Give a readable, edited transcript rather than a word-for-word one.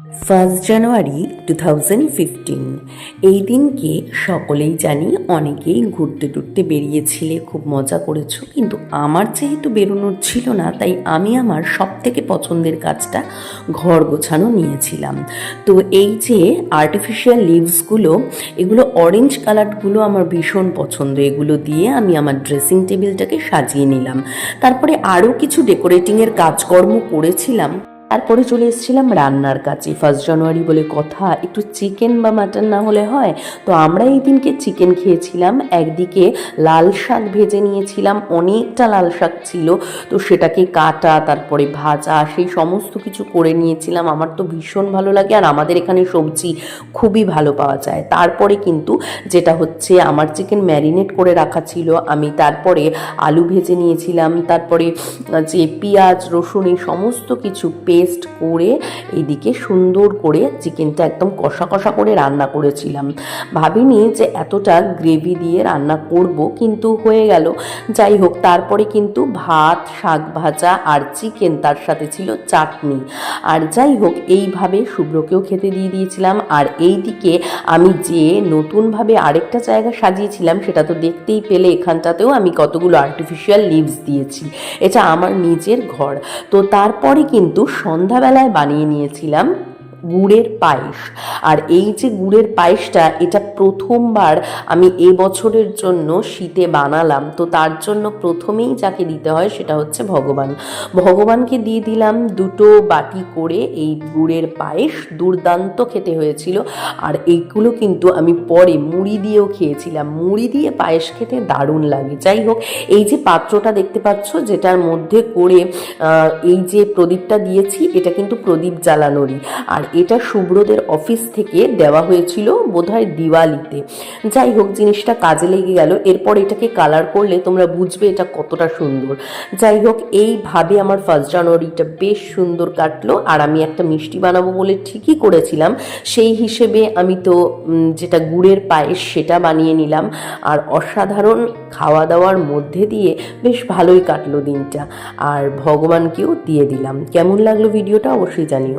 1 জানুয়ারি 2015 এই দিনকে সকলেই জানি অনেকেই ঘুরতে টুরতে বেরিয়েছিলে, খুব মজা করেছো, কিন্তু আমার যেহেতু বেরোনোর ছিল না তাই আমি আমার সব থেকে পছন্দের কাজটা ঘর গোছানো নিয়েছিলাম। তো এই যে আর্টিফিশিয়াল লিভসগুলো, এগুলো অরেঞ্জ কালারগুলো আমার ভীষণ পছন্দ, এগুলো দিয়ে আমি আমার ড্রেসিং টেবিলটাকে সাজিয়ে নিলাম। তারপরে আরও কিছু ডেকোরেটিংয়ের কাজকর্ম করেছিলাম। তারপরে চলে এসেছিলাম রান্নার কাছে। 1 জানুয়ারি বলে কথা, একটু চিকেন বা মাটন না হলে হয়? তো আমরা এই দিনকে চিকেন খেয়েছিলাম। একদিকে লাল শাক ভেজে নিয়েছিলাম, অনেকটা লাল শাক ছিল, তো সেটাকে কাটা, তারপরে ভাজা, সেই সমস্ত কিছু করে নিয়েছিলাম। আমার তো ভীষণ ভালো লাগে, আর আমাদের এখানে সবজি খুবই ভালো পাওয়া যায়। তারপরে কিন্তু যেটা হচ্ছে, আমার চিকেন ম্যারিনেট করে রাখা ছিল, আমি তারপরে আলু ভেজে নিয়েছিলাম, তারপরে যে পেঁয়াজ রসুন এই সমস্ত কিছু পেস্ট করে এইদিকে সুন্দর করে চিকেনটা একদম কষা কষা করে রান্না করেছিলাম। ভাবিনি যে এতটা গ্রেভি দিয়ে রান্না করব, কিন্তু হয়ে গেল। যাই হোক, তারপরে কিন্তু ভাত, শাক ভাজা আর চিকেন, তার সাথে ছিল চাটনি। আর যাই হোক, এইভাবে শুভ্রকেও খেতে দিয়ে দিয়েছিলাম। আর এই দিকে আমি যে নতুনভাবে আরেকটা জায়গা সাজিয়েছিলাম, সেটা তো দেখতেই পেলে, এখানটাতেও আমি কতগুলো আর্টিফিশিয়াল লিভস দিয়েছি। এটা আমার নিজের ঘর। তো তারপরে কিন্তু সন্ধ্যাবেলায় বানিয়ে নিয়েছিলাম গুড়ের পায়েস। আর এই যে গুড়ের পায়েসটা, এটা প্রথমবার আমি এবছরের জন্য শীতে বানালাম। তো তার জন্য প্রথমেই যাকে দিতে হয় সেটা হচ্ছে ভগবানকে দিয়ে দিলাম 2 বাটি করে এই গুড়ের পায়েস। দুর্দান্ত খেতে হয়েছিল। আর এইগুলো কিন্তু আমি পরে মুড়ি দিয়েও খেয়েছিলাম। মুড়ি দিয়ে পায়েস খেতে দারুণ লাগে। যাই হোক, এই যে পাত্রটা দেখতে পাচ্ছ, যেটার মধ্যে করে এই যে প্রদীপটা দিয়েছি, এটা কিন্তু প্রদীপ জ্বালানোরই। আর এটা শুভ্রদের অফিস থেকে দেওয়া হয়েছিল বোধহয় দিওয়ালিতে। যাই হোক, জিনিসটা কাজে লেগে গেল। এরপর এটাকে কালার করলে তোমরা বুঝবে এটা কতটা সুন্দর। যাই হোক, এইভাবে আমার 1 জানুয়ারিটা বেশ সুন্দর কাটলো। আর আমি একটা মিষ্টি বানাবো বলে ঠিকই করেছিলাম, সেই হিসেবে আমি তো যেটা গুড়ের পায়েস সেটা বানিয়ে নিলাম। আর অসাধারণ খাওয়া দাওয়ার মধ্যে দিয়ে বেশ ভালোই কাটলো দিনটা। আর ভগবানকেও দিয়ে দিলাম। কেমন লাগলো ভিডিওটা অবশ্যই জানিও।